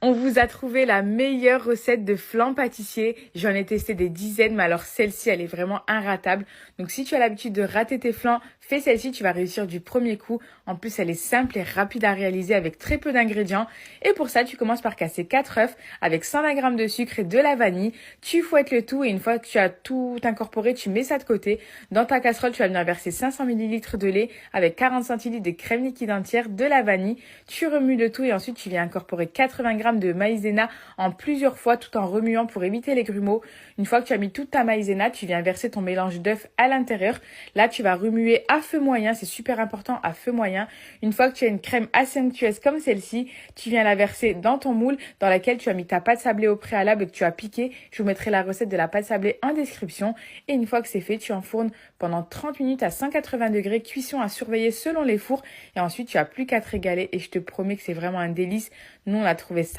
On vous a trouvé la meilleure recette de flan pâtissier. J'en ai testé des dizaines, mais alors celle-ci, elle est vraiment inratable. Donc si tu as l'habitude de rater tes flans, fais celle-ci, tu vas réussir du premier coup. En plus, elle est simple et rapide à réaliser avec très peu d'ingrédients. Et pour ça, tu commences par casser 4 œufs avec 120 g de sucre et de la vanille. Tu fouettes le tout et une fois que tu as tout incorporé, tu mets ça de côté. Dans ta casserole, tu vas venir verser 500 ml de lait avec 40 centilitres de crème liquide entière, de la vanille. Tu remues le tout et ensuite tu viens incorporer 80 g de maïzena en plusieurs fois tout en remuant pour éviter les grumeaux. Une fois que tu as mis toute ta maïzena, tu viens verser ton mélange d'œufs à l'intérieur. Là, tu vas remuer à feu moyen, c'est super important, à feu moyen. Une fois que tu as une crème assez onctueuse comme celle-ci, tu viens la verser dans ton moule dans laquelle tu as mis ta pâte sablée au préalable et que tu as piqué. Je vous mettrai la recette de la pâte sablée en description. Et une fois que c'est fait, tu enfournes pendant 30 minutes à 180 degrés, cuisson à surveiller selon les fours. Et ensuite, tu as plus qu'à te régaler et je te promets que c'est vraiment un délice. Nous, on a trouvé ça